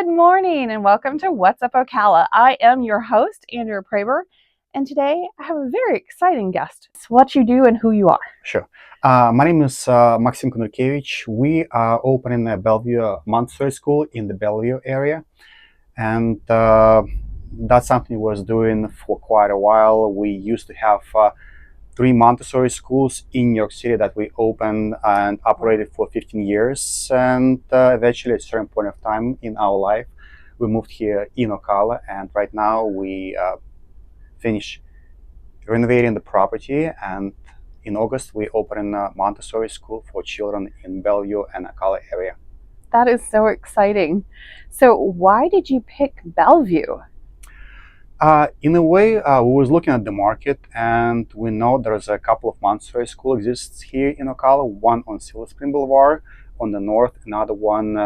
Good morning and welcome to What's Up Ocala. I am your host, Andrea Praber, and today I have a very exciting guest. It's what you do and who you are. Sure. My name is Maxim Konurkevich. We are opening a Belleview Montessori school in the Belleview area, and that's something we was doing for quite a while. We used to have 3 Montessori schools in New York City that we opened and operated for 15 years, and eventually at a certain point of time in our life, we moved here in Ocala, and right now we finish renovating the property, and in August we opened a Montessori school for children in Bellevue and Ocala area. That is so exciting. So why did you pick Bellevue? In a way, we was looking at the market, and we know there's a couple of Montessori school exists here in Ocala. One on Silver Spring Boulevard on the north, another one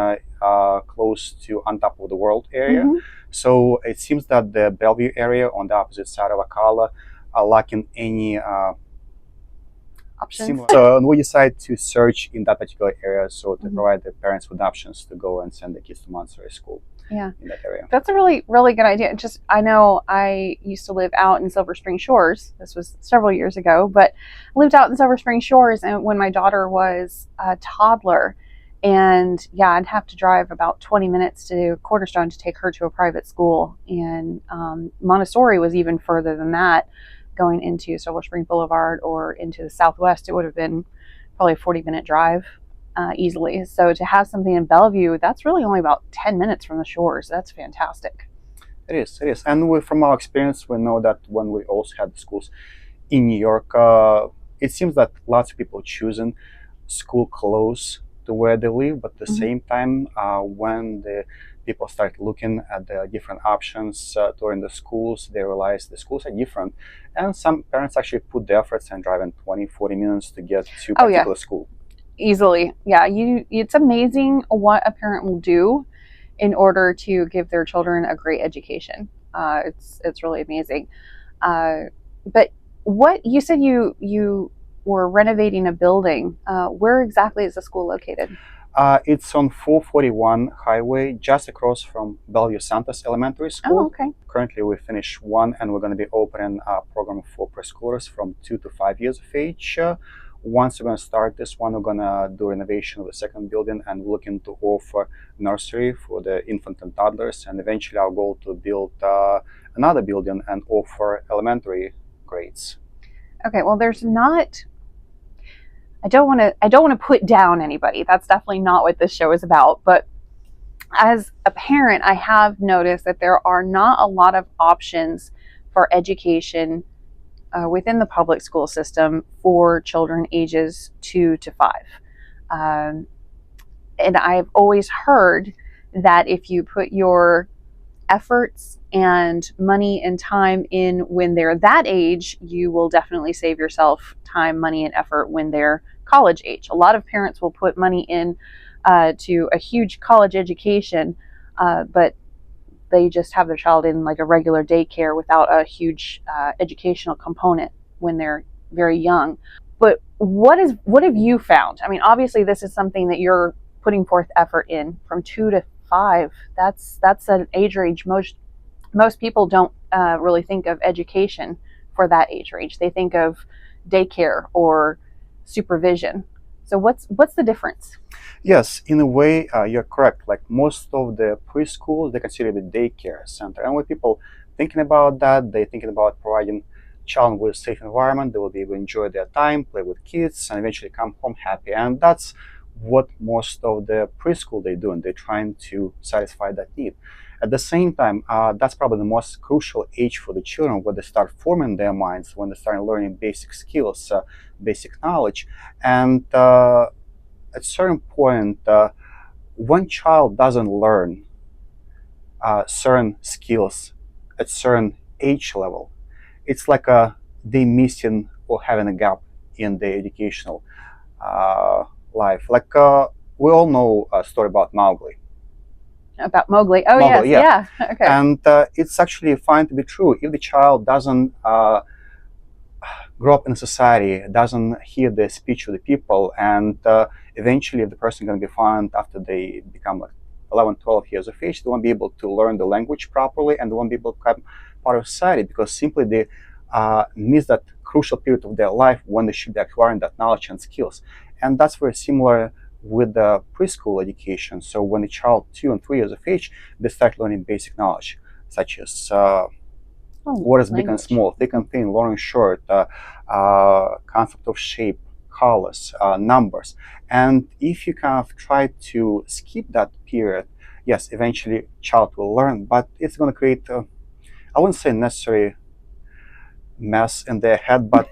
close to On Top of the World area. Mhm. So it seems that the Bellevue area on the opposite side of Ocala are lacking any Options. similar. So we decided to search in that particular area, so to Mhm. provide the parents with options to go and send the kids to Montessori school. Yeah. In that area. That's a really good idea. I know I used to live out in Silver Spring Shores. This was several years ago, but I lived out in Silver Spring Shores and when my daughter was a toddler. And yeah, I'd have to drive about 20 minutes to Cornerstone to take her to a private school. And Montessori was even further than that, going into Silver Spring Boulevard or into the Southwest. It would have been probably a 40-minute drive. Easily. So to have something in Bellevue, that's really only about 10 minutes from the shores. That's fantastic. It is. And from our experience, we know that when we also had schools in New York, it seems that lots of people choosing school close to where they live, but at the same time, when the people start looking at the different options during the schools, they realize the schools are different. And some parents actually put the efforts and driving 20, 40 minutes to get to a particular school. Easily. Yeah, it's amazing what a parent will do in order to give their children a great education. It's really amazing. But what you said you were renovating a building. Where exactly is the school located? It's on 441 highway, just across from Bellevue Santos Elementary School. Oh, okay. Currently, we finished one, and we're going to be opening a program for preschoolers from 2 to 5 years of age. Once we're going to start this one, we're going to do renovation of the second building, and we're looking to offer nursery for the infant and toddlers, and eventually our goal to build another building and offer elementary grades. Okay, well, there's not. I don't want to put down anybody. That's definitely not what this show is about. But as a parent, I have noticed that there are not a lot of options for education within the public school system for children ages 2 to 5. And I've always heard that if you put your efforts and money and time in when they're that age, you will definitely save yourself time, money, and effort when they're college age. A lot of parents will put money in to a huge college education, but they just have their child in like a regular daycare without a huge educational component when they're very young. But what have you found? I mean, obviously this is something that you're putting forth effort in from 2 to 5. That's an age range most people don't really think of education for that age range. They think of daycare or supervision. So what's the difference? Yes, in a way, you're correct. Like most of the preschools, they consider the daycare center. And when people thinking about that, they're thinking about providing child with a safe environment. They will be able to enjoy their time, play with kids, and eventually come home happy. And that's what most of the preschool they're doing. They're trying to satisfy that need. At the same time, that's probably the most crucial age for the children, where they start forming their minds, when they start learning basic skills, basic knowledge. And at a certain point, one child doesn't learn certain skills at certain age level, it's like they missing or having a gap in their educational life. Like we all know a story about Mowgli. About Mowgli. Oh, Mowgli, yes, yeah. Okay. And it's actually fine to be true. If the child doesn't grow up in a society, doesn't hear the speech of the people, and eventually if the person is going to be found after they become like 11, 12 years of age, they won't be able to learn the language properly, and they won't be able to become part of society because simply they miss that crucial period of their life when they should be acquiring that knowledge and skills. And that's very similar with the preschool education. So when a child 2 and 3 years of age, they start learning basic knowledge, such as what is big and small, thick and thin, long and short, concept of shape, colors, numbers. And if you kind of try to skip that period, yes, eventually child will learn, but it's going to create, I wouldn't say necessary mess in their head, but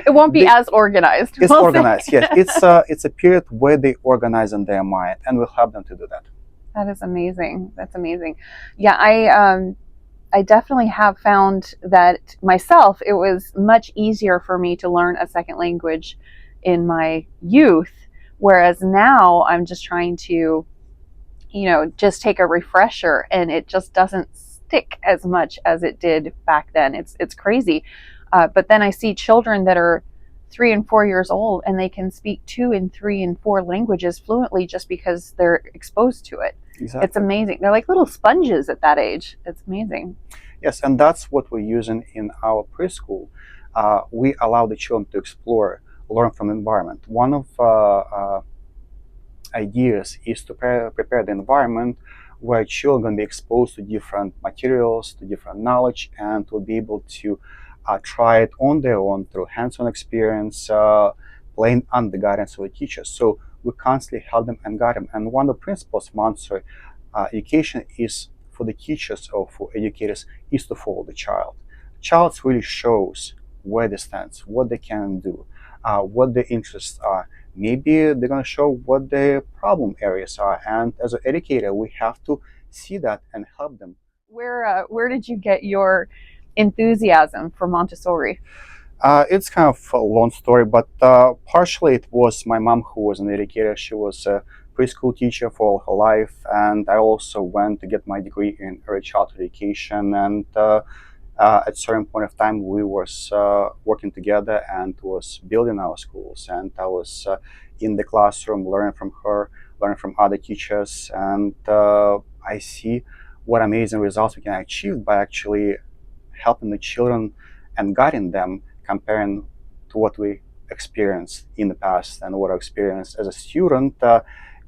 it won't be as organized. It's organized, yes. It's a period where they organize in their mind, and we'll help them to do that. That is amazing. That's amazing. Yeah, I definitely have found that myself, it was much easier for me to learn a second language in my youth, whereas now I'm just trying to, just take a refresher, and it just doesn't stick as much as it did back then. It's crazy. But then I see children that are 3 and 4 years old, and they can speak 2 and 3 and 4 languages fluently just because they're exposed to it. Exactly. It's amazing. They're like little sponges at that age. It's amazing. Yes, and that's what we're using in our preschool. We allow the children to explore, learn from the environment. One of ideas is to prepare the environment where children are going to be exposed to different materials, to different knowledge, and will be able to try it on their own through hands-on experience, playing under the guidance of the teachers. So we constantly help them and guide them. And one of the principles of Montessori education is for the teachers or for educators is to follow the child. The child really shows where they stand, what they can do, what their interests are. Maybe they're going to show what their problem areas are. And as an educator, we have to see that and help them. Where did you get your enthusiasm for Montessori? It's kind of a long story, but partially it was my mom who was an educator. She was a preschool teacher for all her life, and I also went to get my degree in early childhood education. And at a certain point of time, we was working together and was building our schools. And I was in the classroom, learning from her, learning from other teachers, and I see what amazing results we can achieve by actually helping the children and guiding them, comparing to what we experienced in the past and what I experienced as a student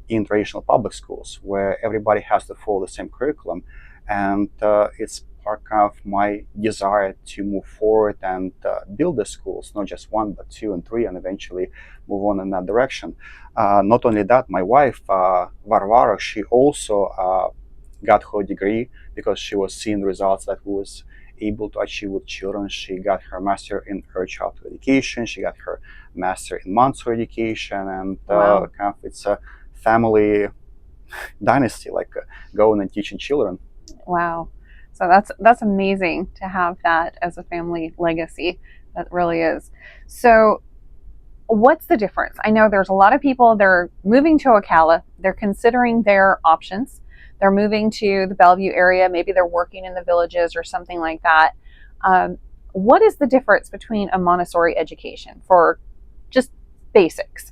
in traditional public schools, where everybody has to follow the same curriculum. And it's part of my desire to move forward and build the schools, not just one, but 2 and 3, and eventually move on in that direction. Not only that, my wife, Varvara, she also got her degree because she was seeing the results that we was able to achieve with children. She got her master in early childhood education. She got her master in Montessori education, and Wow. kind of it's a family dynasty, like going and teaching children. Wow. So that's amazing to have that as a family legacy. That really is. So what's the difference? I know there's a lot of people, they're moving to Ocala, they're considering their options. They're moving to the Bellevue area, maybe they're working in the villages or something like that. What is the difference between a Montessori education for just basics?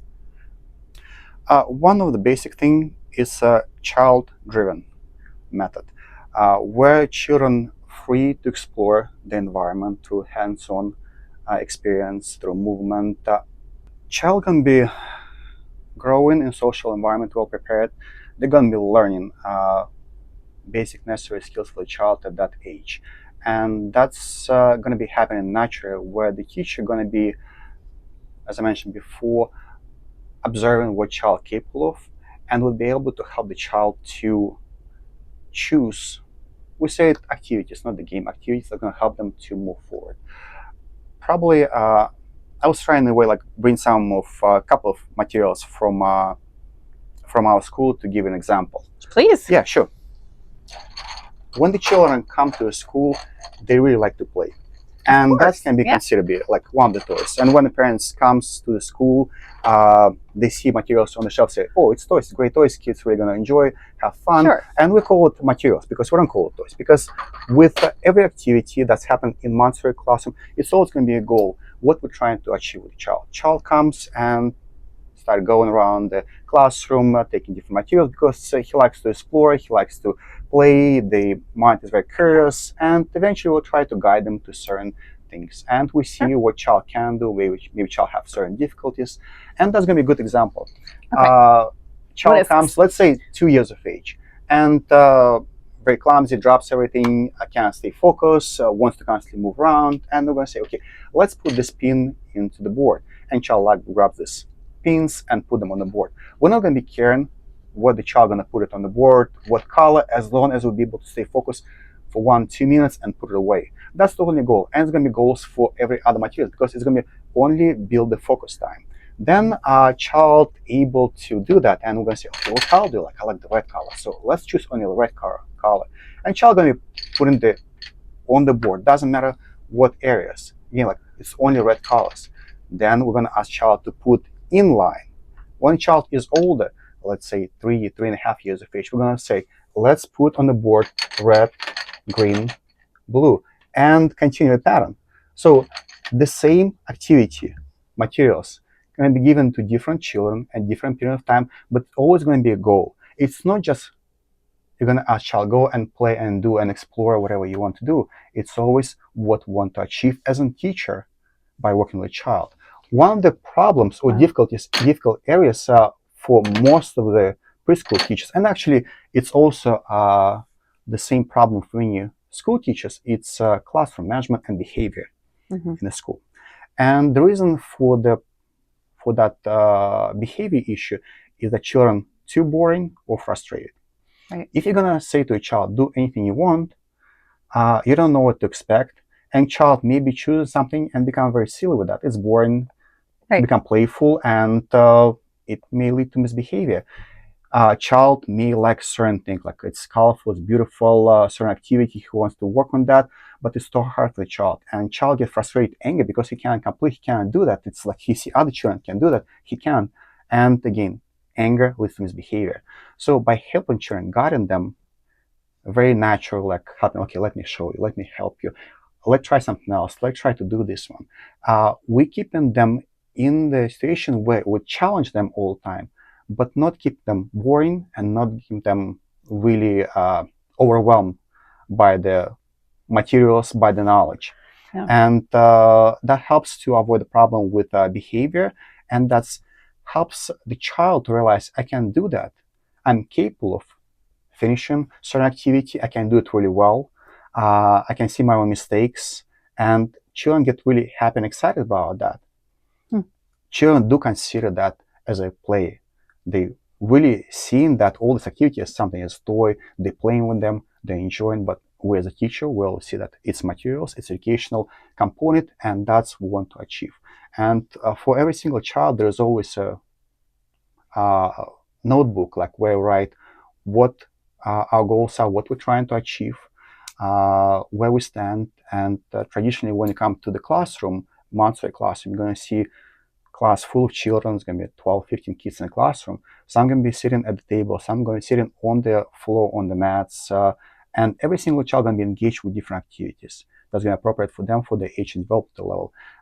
One of the basic thing is a child-driven method, where children free to explore the environment through hands-on experience, through movement. Child can be growing in social environment well prepared. They're going to be learning basic necessary skills for the child at that age. And that's going to be happening naturally, where the teacher going to be, as I mentioned before, observing what child capable of, and will be able to help the child to choose, we say it, activities, not the game, activities that are going to help them to move forward. Probably I was trying in a way like bring some of a couple of materials from our school to give an example. Please. Yeah, sure. When the children come to a school, they really like to play, and that can be considered be like one of the toys. And when the parents comes to the school, they see materials on the shelf, say, "Oh, it's toys, great toys. Kids really gonna enjoy, have fun." Sure. And we call it materials because we don't call it toys, because with every activity that's happened in Montessori classroom, it's always going to be a goal. What we're trying to achieve with the child. Child comes and start going around the classroom, taking different materials because he likes to explore, he likes to play. The mind is very curious, and eventually we'll try to guide them to certain things. And we see Sure. what child can do, maybe child have certain difficulties, and that's going to be a good example. Okay. What Child is comes, this? let's say 2 years of age, and very clumsy, drops everything, can't stay focused, wants to constantly move around, and we're going to say, okay, let's put this pin into the board. And child like grabs these pins and put them on the board. We're not going to be caring what the child going to put it on the board, what color, as long as we'll be able to stay focused for 1-2 minutes and put it away. That's the only goal. And it's going to be goals for every other material because it's going to be only build the focus time. Then a child able to do that, and we're going to say, okay, what color do you like? I like the red color. So let's choose only the red color. And child going to be putting the on the board. Doesn't matter what areas. Again, like it's only red colors. Then we're going to ask child to put in line. When child is older, let's say 3.5 years of age, we're going to say, let's put on the board red, green, blue, and continue the pattern. So the same activity materials can be given to different children at different period of time, but always going to be a goal. It's not just you're going to ask child go and play and do and explore whatever you want to do. It's always what you want to achieve as a teacher by working with a child. One of the problems or difficult areas for most of the preschool teachers, and actually it's also the same problem for many school teachers, it's classroom management and behavior in the school. And the reason for that behavior issue is that children too boring or frustrated. Right. If you're gonna say to a child, do anything you want, you don't know what to expect, and child maybe choose something and become very silly with that. It's boring, Right. become playful, and it may lead to misbehavior. Child may like certain things, like it's colorful, it's beautiful, certain activity, he wants to work on that, but it's too hard for the child. And child gets frustrated, angry because he can't complete, he can't do that. It's like he see other children can do that, he can't. And again, anger leads to misbehavior. So by helping children, guiding them, very natural, like helping, okay, let me show you, let me help you, let's try something else, let's try to do this one. We keeping them in the situation where we challenge them all the time, but not keep them boring and not keep them really overwhelmed by the materials, by the knowledge. Yeah. And that helps to avoid the problem with behavior, and that's helps the child to realize I can do that. I'm capable of finishing certain activity. I can do it really well. I can see my own mistakes, and children get really happy and excited about that. Children do consider that as a play. They really seeing that all this activity is something as toy. They're playing with them, they're enjoying. But we as a teacher will see that it's materials, it's educational component, and that's what we want to achieve. And for every single child, there's always a notebook, like where we write what our goals are, what we're trying to achieve, where we stand. And traditionally, when you come to the classroom, Montessori classroom, you're going to see class full of children. It's going to be 12, 15 kids in the classroom. Some going to be sitting at the table, some going to be sitting on the floor, on the mats, and every single child going to be engaged with different activities. That's going to be appropriate for them for the age and developmental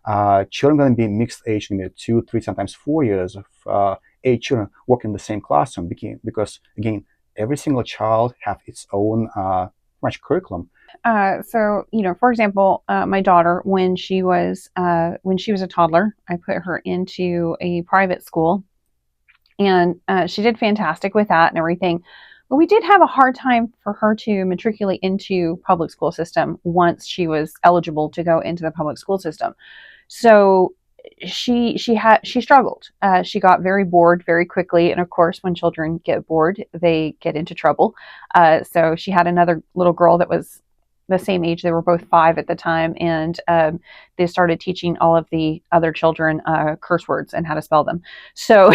level. Children going to be mixed age, going to be 2, 3, sometimes 4 years of age children working in the same classroom, because again, every single child have its own much curriculum. So, for example, my daughter, when she was a toddler, I put her into a private school, and she did fantastic with that and everything. But we did have a hard time for her to matriculate into public school system once she was eligible to go into the public school system. So she struggled. She got very bored very quickly, and of course, when children get bored, they get into trouble. So she had another little girl that was the same age. They were both 5 at the time, and they started teaching all of the other children curse words and how to spell them. So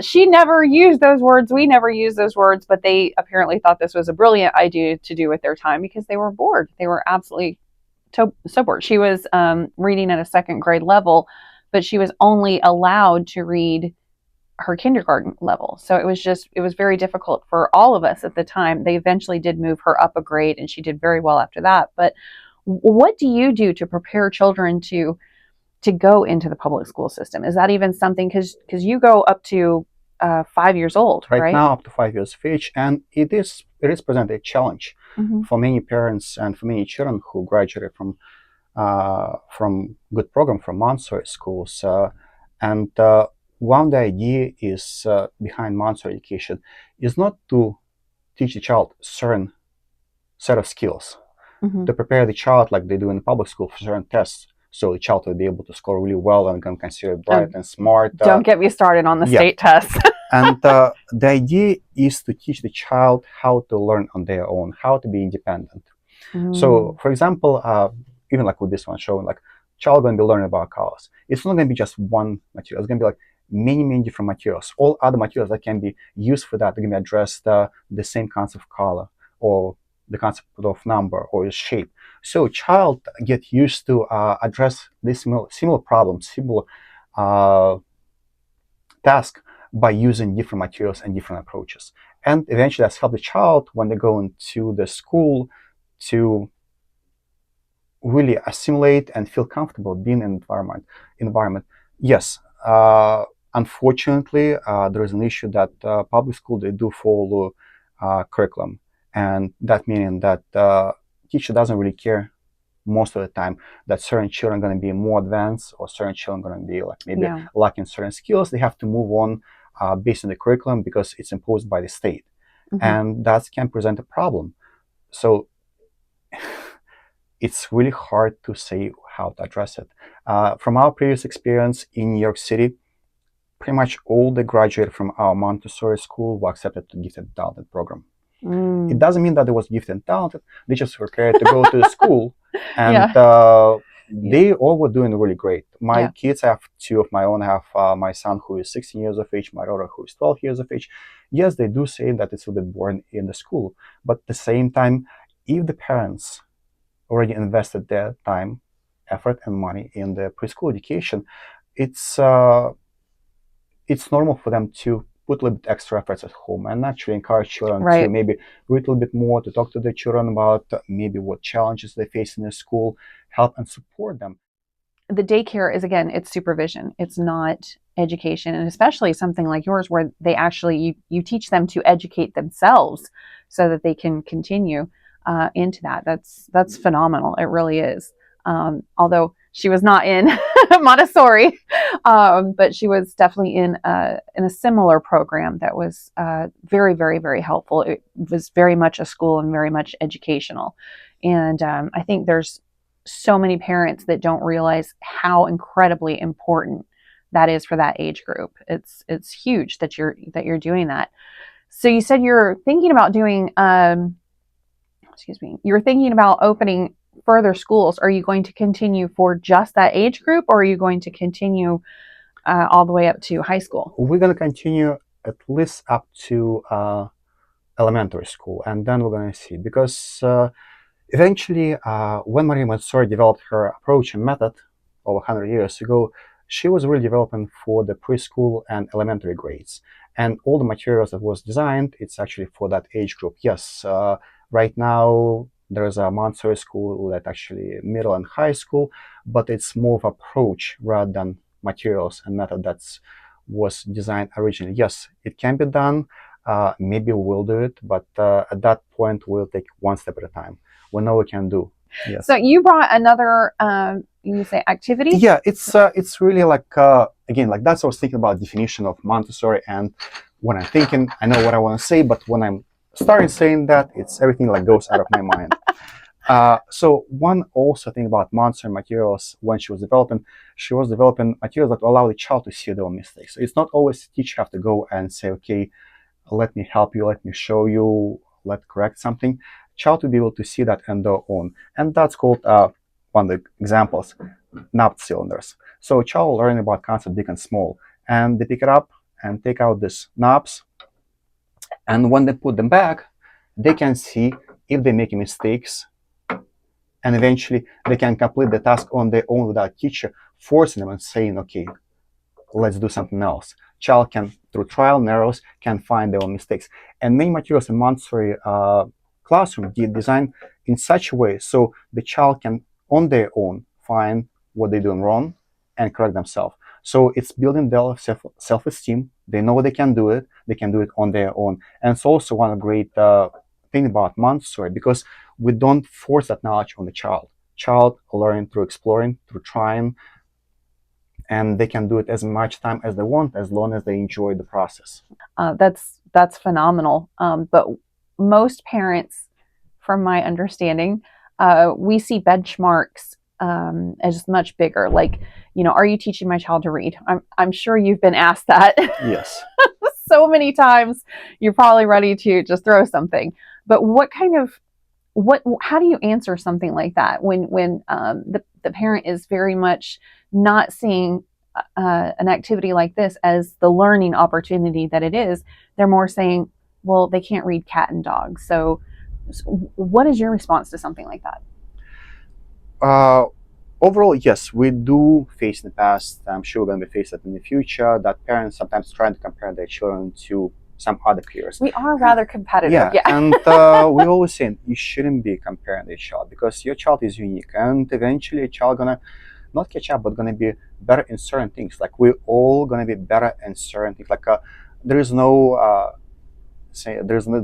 she never used those words. We never used those words, but they apparently thought this was a brilliant idea to do with their time because they were bored. They were absolutely so bored. She was reading at a 2nd grade level, but she was only allowed to read her kindergarten level. So it was very difficult for all of us at the time. They eventually did move her up a grade, and she did very well after that. But what do you do to prepare children to to go into the public school system? Is that even something? Because you go up to 5 years old, Right right? now, up to 5 years of age, and it is present a challenge Mm-hmm. for many parents and for many children who graduated from good program from Montessori schools. And one of the idea is behind Montessori education is not to teach the child certain set of skills, Mm-hmm. to prepare the child like they do in the public school for certain tests, so the child will be able to score really well and can consider bright Oh, and smart. don't get me started on the Yeah, state tests. and the idea is to teach the child how to learn on their own, how to be independent. So, Mm, for example, even like with this one showing, like child going to be learning about colors. It's not going to be just one material. It's going to be like many different materials. All other materials that can be used for that are going to address the same concept of color or the concept of number or shape. So, child get used to address these similar problems, similar uh, task by using different materials and different approaches. And eventually, that's help the child when they go into the school to really assimilate and feel comfortable being in environment. Yes, unfortunately, there is an issue that public school they do follow curriculum, and that meaning that teacher doesn't really care most of the time that certain children are going to be more advanced or certain children are going to be like maybe yeah. lacking certain skills. They have to move on based on the curriculum because it's imposed by the state, Mm-hmm. and that can present a problem. So it's really hard to say how to address it. From our previous experience in New York City, pretty much all the graduates from our Montessori school were accepted to gifted and talented program. It Mm. doesn't mean that they was gifted and talented. They just were prepared to go to the school, and Yeah. they all were doing really great. My Yeah. kids, I have two of my own. I have my son who is 16 years of age, my daughter who is 12 years of age. Yes, they do say that it's a bit boring in the school, but at the same time, if the parents already invested their time, effort, and money in the preschool education, it's uh, it's normal for them to put a little bit extra efforts at home and actually encourage children to Right. maybe read a little bit more, to talk to their children about maybe what challenges they face in their school, help and support them. The daycare is, again, it's supervision. It's not education, and especially something like yours where they actually you teach them to educate themselves so that they can continue into that. That's phenomenal. It really is. Although she was not in Montessori, but she was definitely in a similar program that was very helpful. It was very much a school and very much educational, and I think there's so many parents that don't realize how incredibly important that is for that age group. It's huge that you're doing that. So you said you're thinking about doing excuse me, you're thinking about opening further schools. Are you going to continue for just that age group, or are you going to continue all the way up to high school? We're going to continue at least up to elementary school, and then we're going to see because eventually, when Maria Montessori developed her approach and method over 100 years ago, she was really developing for the preschool and elementary grades. And all the materials that was designed, it's actually for that age group. Yes, right now there's a Montessori school that actually middle and high school, but it's more of approach rather than materials and method that's was designed originally. Yes, it can be done. Maybe we'll do it, but at that point we'll take one step at a time. We know we can do. Yes. So you brought another you say activity? Yeah, it's really like again like that's what I was thinking about definition of Montessori, and when I'm thinking, I know what I want to say, but when I'm starting saying that, it's everything like goes out of my mind. So one also thing about Montessori materials when she was developing materials that allow the child to see their own mistakes. So it's not always the teacher have to go and say, okay, let me help you, let me show you, let's correct something. Child will be able to see that on their own, and that's called one of the examples, knob cylinders. So child will learn about concept big and small, and they pick it up and take out these knobs, and when they put them back, they can see if they're making mistakes, and eventually they can complete the task on their own without teacher forcing them and saying, okay, let's do something else. Child can, through trial and errors, can find their own mistakes. And many materials in Montessori classroom did design in such a way so the child can, on their own, find what they're doing wrong and correct themselves. So it's building their self-esteem. They know they can do it. They can do it on their own. And it's also one of the great thing about Montessori, because we don't force that knowledge on the child. Child learn through exploring, through trying, and they can do it as much time as they want, as long as they enjoy the process. That's phenomenal. But most parents, from my understanding, we see benchmarks as much bigger. Like, are you teaching my child to read? I'm sure you've been asked that. Yes. So many times. You're probably ready to just throw something. But how do you answer something like that when the parent is very much not seeing an activity like this as the learning opportunity that it is? They're more saying, well, they can't read cat and dog. So what is your response to something like that? Overall, yes, we do face in the past. I'm sure we're going to be faced in the future, that parents sometimes trying to compare their children to some other peers. We are rather competitive. Yeah. And we always say you shouldn't be comparing their child, because your child is unique, and eventually your child gonna not catch up, but gonna be better in certain things. Like we're all gonna be better in certain things. Like there is no there's no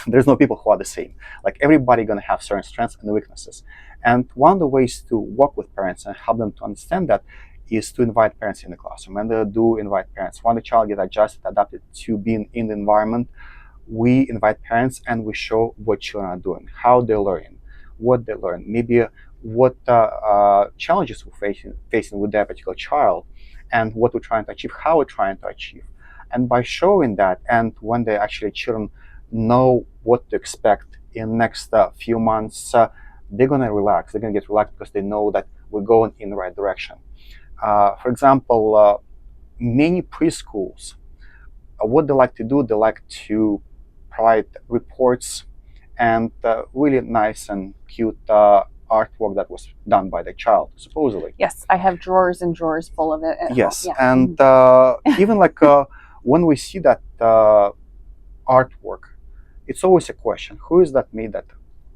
there's no people who are the same. Like everybody gonna have certain strengths and weaknesses. And one of the ways to work with parents and help them to understand that is to invite parents in the classroom. And they do invite parents. When the child gets adjusted, adapted to being in the environment, we invite parents and we show what children are doing, how they're learning, what they learn, maybe what challenges we're facing with that particular child, and what we're trying to achieve, how we're trying to achieve. And by showing that, and when they actually children know what to expect in the next few months, they're going to relax. They're going to get relaxed because they know that we're going in the right direction. For example, many preschools, what they like to do, they like to provide reports and really nice and cute artwork that was done by the child, supposedly. Yes, I have drawers and drawers full of it at Yes, home. Yeah. And even like when we see that artwork, it's always a question: who is that made that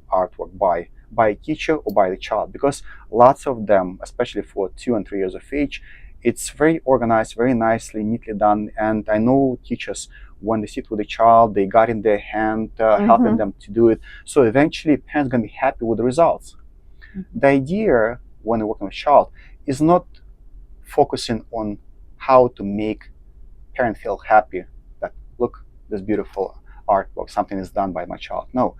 artwork by? By a teacher or by the child? Because lots of them, especially for 2 and 3 years of age, it's very organized, very nicely, neatly done. And I know teachers, when they sit with the child, they got in their hand, helping them to do it. So eventually, parents gonna be happy with the results. The idea when you're working with a child is not focusing on how to make parent feel happy that look, this beautiful artwork, something is done by my child. No,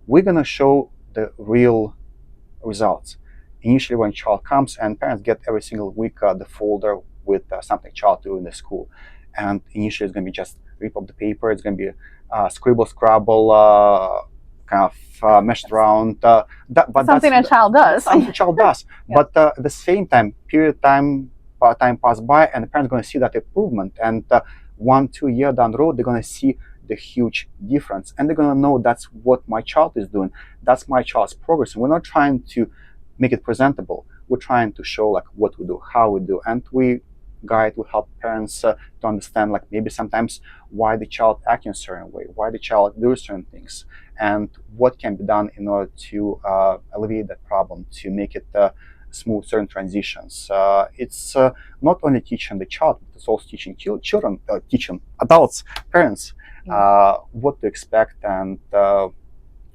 we're gonna show the real results. Initially, when child comes, and parents get every single week the folder with something child do in the school, and initially it's gonna be just rip up the paper. It's gonna be scribble, scrabble, kind of meshed around. But something a child does. Something a child does. Yeah. But at the same time, time pass by, and the parents gonna see that improvement, and 1-2 years down the road, they're gonna see the huge difference, and they're gonna know that's what my child is doing. That's my child's progress. And we're not trying to make it presentable. We're trying to show like what we do, how we do, and we help parents to understand like maybe sometimes why the child acts in a certain way, why the child does certain things, and what can be done in order to alleviate that problem, to make it smooth certain transitions. It's not only teaching the child, but it's also teaching children, teaching adults, parents, what to expect, and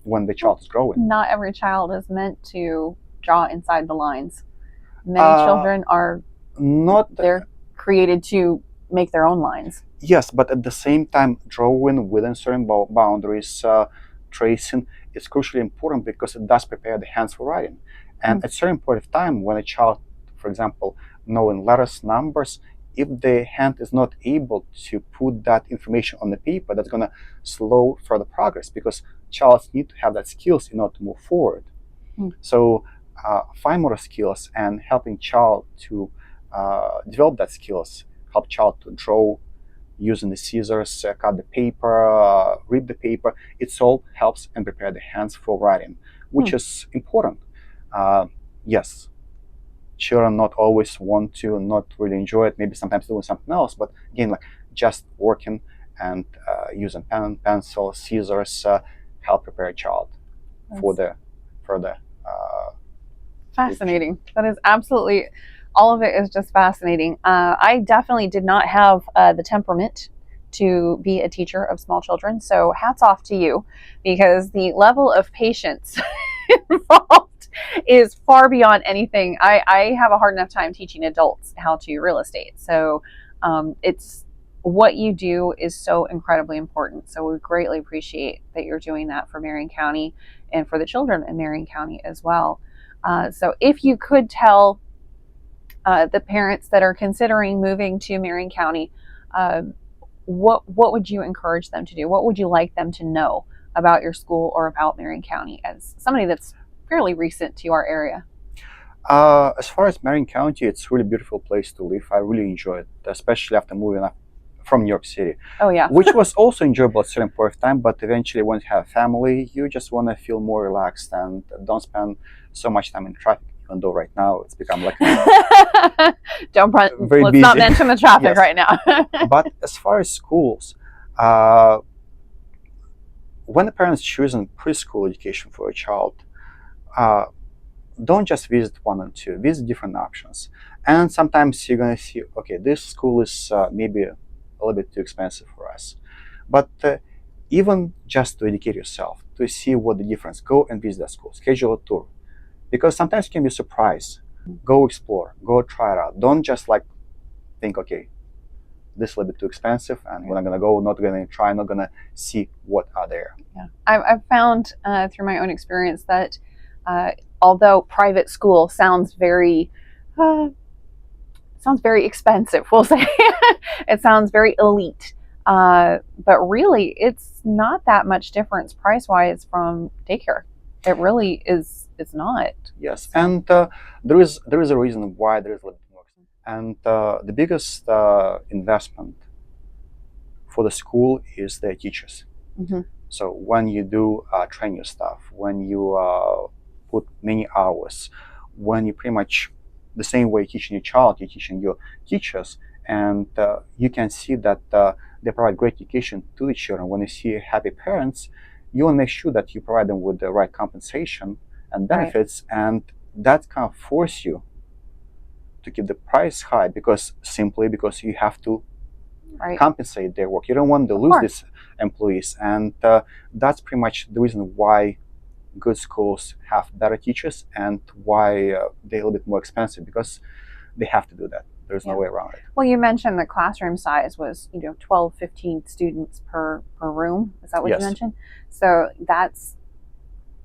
when the child is growing. Not every child is meant to draw inside the lines. Many children are not. They're created to make their own lines. Yes, but at the same time, drawing within certain boundaries, tracing is crucially important because it does prepare the hands for writing. And at a certain point of time, when a child, for example, knowing letters, numbers, if the hand is not able to put that information on the paper, that's going to slow further progress, because childs need to have that skills in order to move forward. So fine motor skills and helping child to develop that skills, help child to draw using the scissors, cut the paper, rip the paper. It all helps and prepare the hands for writing, which is important. Yes, children not always want to, not really enjoy it, maybe sometimes doing something else, but again, like just working and using pen, pencil, scissors help prepare a child for the further. Fascinating. That is absolutely All of it is just fascinating. I definitely did not have the temperament to be a teacher of small children, so hats off to you, because the level of patience involved is far beyond anything. I have a hard enough time teaching adults how to real estate. So it's what you do is so incredibly important. So we greatly appreciate that you're doing that for Marion County and for the children in Marion County as well. So if you could tell the parents that are considering moving to Marion County, uh, what would you encourage them to do? What would you like them to know about your school or about Marion County as somebody that's fairly recent to our area? As far as Marion County, it's a really beautiful place to live. I really enjoy it, especially after moving up from New York City, Oh yeah, which was also enjoyable at a certain point of time. But eventually, when you have family, you just want to feel more relaxed and don't spend so much time in traffic. Even though right now it's become like don't very let's not busy. mention the traffic Yes. right now. But as far as schools, uh, when the parents choosing preschool education for a child, uh, don't just visit one and two, visit different options. And sometimes you're going to see, okay, this school is maybe a little bit too expensive for us. But even just to educate yourself, to see what the difference, go and visit that school, schedule a tour. Because sometimes you can be surprised. Go explore, go try it out. Don't just like think, okay, this is a little bit too expensive and we're not going to go, not going to try, not going to see what are there. Yeah. I've found through my own experience that although private school uh, sounds very expensive, we'll say it sounds very elite, but really it's not that much difference price wise from daycare. It really is. It's not. Yes, So, and there is a reason why there is a little bit more. And the biggest investment for the school is the teachers. mhm, So when you do train your staff, when you put many hours, when you pretty much the same way teaching your child, you're teaching your teachers, and you can see that they provide great education to the children. When you see happy parents, you want to make sure that you provide them with the right compensation and right, benefits, and that kind of force you to keep the price high because simply because you have to right. compensate their work. You don't want to Of lose course. these employees, and that's pretty much the reason why good schools have better teachers and why they're a little bit more expensive because they have to do that. There's no Yeah. way around it. Well, you mentioned the classroom size was, 12, 15 students per room. Is that what you Yes. mentioned? So that's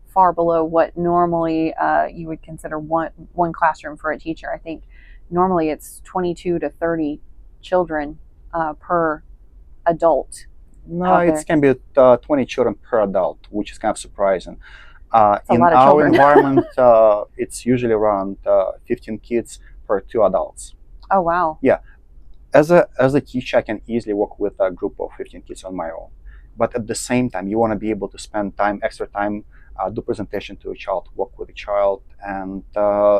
far below what normally you would consider one classroom for a teacher. I think normally it's 22 to 30 children per adult No, out it there. can be 20 children per adult, which is kind of surprising. That's a In lot of our children. environment, it's usually around 15 kids per 2 adults. Oh wow. Yeah, as a teacher, I can easily work with a group of 15 kids on my own. But at the same time, you want to be able to spend time, extra time, do presentation to a child, work with a child, and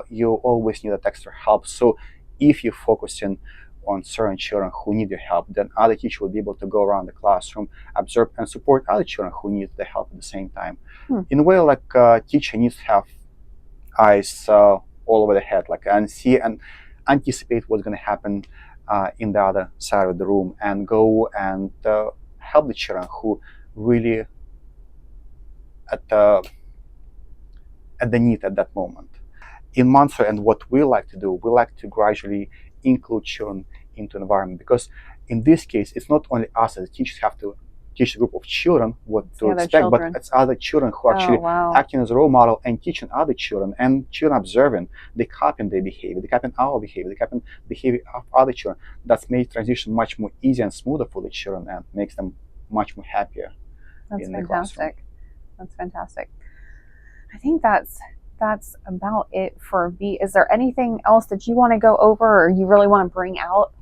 you always need that extra help. So if you're focusing on certain children who need your help, then other teachers will be able to go around the classroom, observe and support other children who need the help at the same time. Hmm. In a way, like teacher needs to have eyes all over the head, like and see and anticipate what's going to happen in the other side of the room and go and help the children who really at the need at that moment. In Montessori, and what we like to do, we like to gradually include children into environment because in this case, it's not only us as teachers have to teach a group of children what to other expect, children. but it's other children who Oh actually wow. acting as a role model and teaching other children and children observing, they copying their behavior, they copying our behavior, they copying behavior of other children. That's made transition much more easy and smoother for the children and makes them much more happier That's in the classroom. fantastic. That's fantastic. I think that's about it for B. Is there anything else that you want to go over or you really want to bring out?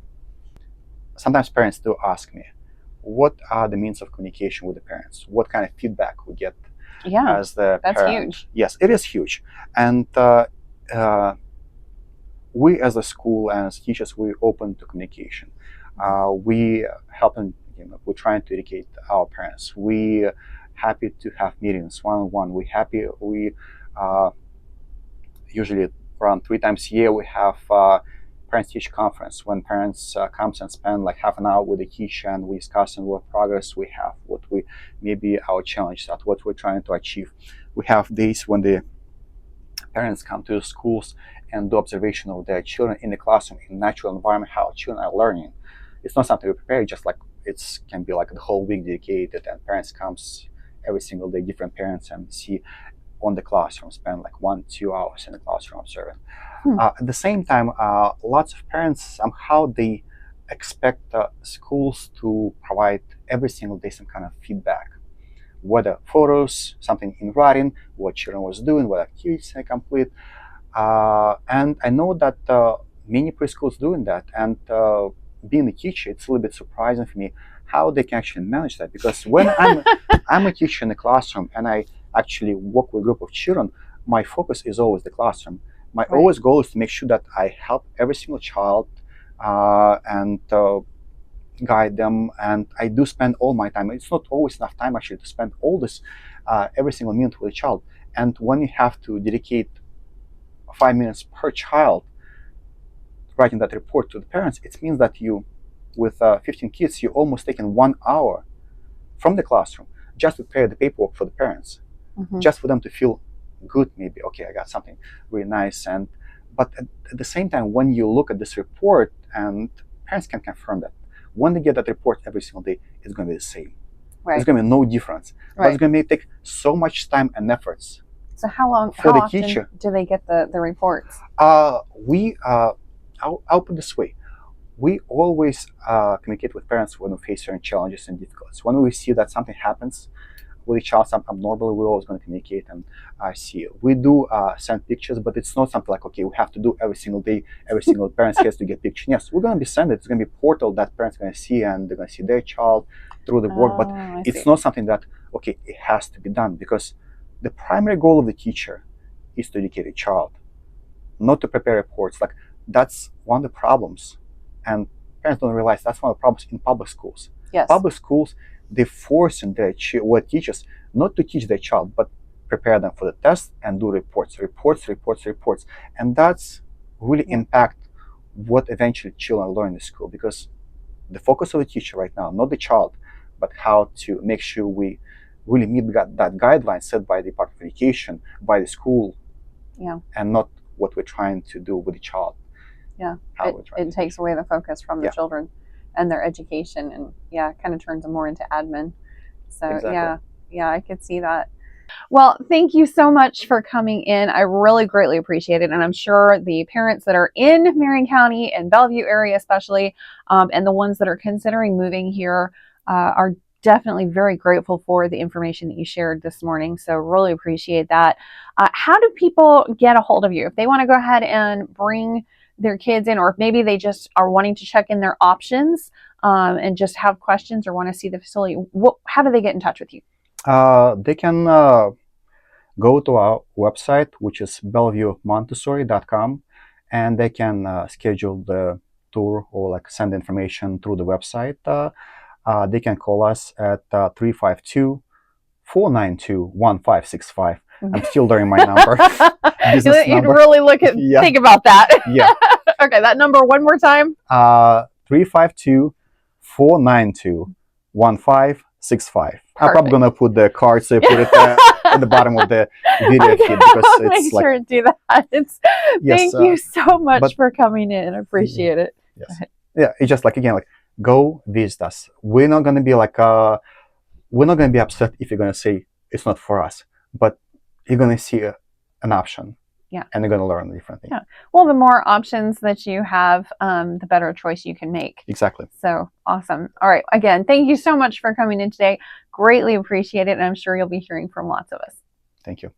Sometimes parents do ask me, what are the means of communication with the parents? What kind of feedback we get Yeah, as the that's parent? huge. Yes, it is huge. And we as a school and as teachers, we're open to communication. We helping, we're trying to educate our parents. We happy to have meetings one-on-one. We happy, we usually around 3 times a year, we have parents-teacher conference when parents comes and spend like half an hour with the teacher, and we discuss what progress we have, what we maybe our challenges are, what we're trying to achieve. We have days when the parents come to the schools and do observation of their children in the classroom, in natural environment, how children are learning. It's not something we prepare, just like it can be like the whole week dedicated, and parents comes every single day, different parents, and see on the classroom, spend like 1-2 hours in the classroom observing. At the same time, lots of parents somehow they expect schools to provide every single day some kind of feedback, whether photos, something in writing, what children was doing, what activities they complete. And I know that many preschools doing that, and being a teacher, it's a little bit surprising for me how they can actually manage that. Because when I'm a teacher in the classroom and I actually work with a group of children, my focus is always the classroom. My Right. always goal is to make sure that I help every single child and guide them, and I do spend all my time. It's not always enough time actually to spend all this every single minute with a child. And when you have to dedicate 5 minutes per child writing that report to the parents, it means that you, with 15 kids, you're almost taking 1 hour from the classroom just to prepare the paperwork for the parents, just for them to feel good. Maybe, okay, I got something really nice. And but at the same time, when you look at this report, and parents can confirm that when they get that report every single day, it's going to be the same. Right. There's going to be no difference. But it's going to take so much time and efforts. So how the often teacher do they get the reports? I'll put it this way. We always communicate with parents when we face certain challenges and difficulties. When we see that something happens with a child, something abnormal, we're always going to communicate and see. We do send pictures, but it's not something like, okay, we have to do every single day, every single parent has to get pictures. Yes, we're going to be sent it. It's going to be a portal that parents are going to see, and they're going to see their child through the work. But it's not something that, okay, it has to be done, because the primary goal of the teacher is to educate a child, not to prepare reports. Like, that's one of the problems. And parents don't realize that's one of the problems in public schools. Yes. Public schools, they force their teachers not to teach their child, but prepare them for the test and do reports. And that's really impact what eventually children learn in school, because the focus of the teacher right now, not the child, but how to make sure we really meet that guideline set by the Department of Education, by the school, and not what we're trying to do with the child. Yeah, it takes away the focus from the children and their education, and kind of turns them more into admin. So exactly. I could see that. Well, thank you so much for coming in. I really greatly appreciate it, and I'm sure the parents that are in Marion County and Bellevue area especially, and the ones that are considering moving here are definitely very grateful for the information that you shared this morning. So really appreciate that. How do people get a hold of you if they want to go ahead and bring their kids in, or if maybe they just are wanting to check in their options and just have questions or want to see the facility? How do they get in touch with you? They can go to our website, which is BelleviewMontessori.com, and they can schedule the tour or like send information through the website. They can call us at 352-492-1565. I'm still learning my number. You'd really think about that. Yeah. Okay, that number one more time. 352-492-1565. I'm probably gonna put the card, so I put it at the bottom of the video feed, because it's make sure to do that. Thank you so much for coming in. I appreciate it. Yes. Yeah, it's just like, again, like, go visit us. We're not gonna be upset if you're gonna say it's not for us, but you're gonna see an option. Yeah. And they're going to learn a different thing. Yeah. Well, the more options that you have, the better choice you can make. Exactly. So awesome. All right. Again, thank you so much for coming in today. Greatly appreciate it. And I'm sure you'll be hearing from lots of us. Thank you.